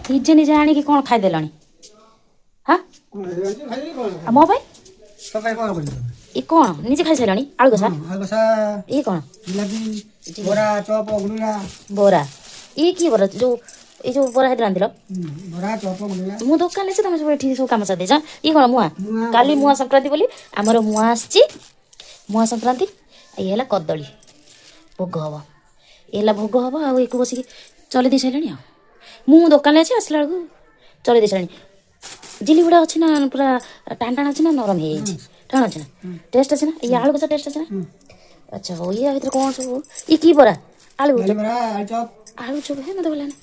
ନିଜେ ନିଜେ ଆଣିକି କ'ଣ ଖାଇଦେଲଣି ହଁ ମୋ ପାଇଁ ଏ କ'ଣ ନିଜେ ଖାଇସାରିଲଣି ଆଳୁ କଷା ଇଏ କ'ଣ ବରା ଇଏ କି ବରା ଯୋଉ ଏଇ ଯୋଉ ବରା ହେଠି ରାନ୍ଧିଲ ମୁଁ ଦୋକାନରେ ଅଛି ତମେ ସବୁ ଏଠି ସବୁ କାମ ସାରି ଦେଇଛ ଇଏ କ'ଣ ମୁଆଁ କାଲି ମୁଆଁ ସଂକ୍ରାନ୍ତି ବୋଲି ଆମର ମୁଆଁ ଆସିଛି ମୁଆଁ ସଂକ୍ରାନ୍ତି ଇଏ ହେଲା କଦଳୀ ଭୋଗ ହବ ଇଏ ହେଲା ଭୋଗ ହବ ଆଉ ଏକୁ ବସିକି ଚଲେଇ ଦେଇ ସାରିଲେଣି ଆଉ ମୁଁ ଦୋକାନରେ ଅଛି ଆସିଲା ବେଳକୁ ଚଲେଇ ଦେଇ ସାରିଲେଣି ଜିଲିଗୁଡ଼ା ଅଛି ନା ପୁରା ଟାଣ ଟାଣ ଅଛି ନା ନରମ ହେଇଯାଇଛି ଟାଣ ଅଛି ନା ଟେଷ୍ଟ ଅଛି ନା ଇଏ ଆଳୁ କଷା ଟେଷ୍ଟ ଅଛି ନା ଆଚ୍ଛା ହଉ ଇଏ ଭିତରେ କ'ଣ ସବୁ ଇଏ କି ବରା ଆଳୁ ଆଳୁ ଚପ ହେ ମତେ ଗଲାନି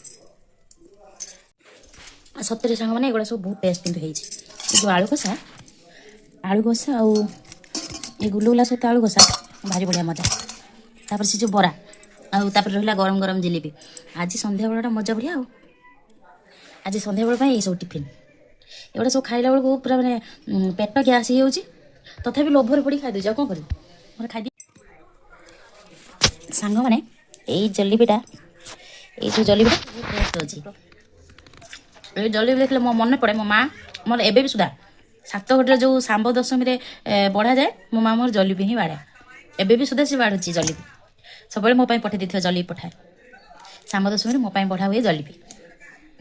ସତରେ ସାଙ୍ଗମାନେ ଏଗୁଡ଼ା ସବୁ ବହୁତ ଟେଷ୍ଟ କିନ୍ତୁ ହେଇଛି ଏ ଯେଉଁ ଆଳୁ କଷା ଆଉ ଏ ଗୁଲୁଗୁଲା ସହିତ ଆଳୁ କଷା ଭାରି ବଢ଼ିଆ ମଜା ତାପରେ ସେ ଯେଉଁ ବରା ଆଉ ତାପରେ ରହିଲା ଗରମ ଗରମ ଜିଲିପି ଆଜି ସନ୍ଧ୍ୟାବେଳଟା ମଜା ବଢ଼ିଆ ଆଉ ଆଜି ସନ୍ଧ୍ୟାବେଳ ପାଇଁ ଏଇସବୁ ଟିଫିନ୍ ଏଗୁଡ଼ା ସବୁ ଖାଇଲା ବେଳକୁ ପୁରା ମାନେ ପେଟ ଗ୍ୟାସ୍ ହେଇଯାଉଛି ତଥାପି ଲୋଭରେ ପଡ଼ି ଖାଇଦେଉଛି ଆଉ କ'ଣ କରିବି ମୋର ଖାଇଦିଏ ସାଙ୍ଗମାନେ ଏଇ ଜଲିପିଟା ଏଇ ଯେଉଁ ଜଲିପିଟା ବହୁତ ଟେଷ୍ଟ ଅଛି ଏଇ ଜଲିପି ଦେଖିଲେ ମୋ ମନେ ପଡ଼େ ମୋ ମାଆ ମୋର ଏବେ ବି ସୁଦ୍ଧା ସାତଗଡ଼ରେ ଯେଉଁ ଶାମ୍ବ ଦଶମୀରେ ବଢ଼ାଯାଏ ମୋ ମାଆ ମୋର ଜଲିପି ହିଁ ବାଢ଼େ ଏବେ ବି ସୁଦ୍ଧା ସେ ବାଢ଼ୁଛି ଜଲିପି ସବୁବେଳେ ମୋ ପାଇଁ ପଠାଇ ଦେଇଥିବା ଜଲିପି ପଠାଏ ଶାମ୍ବ ଦଶମୀରେ ମୋ ପାଇଁ ବଢ଼ା ହୁଏ ଜଲିପି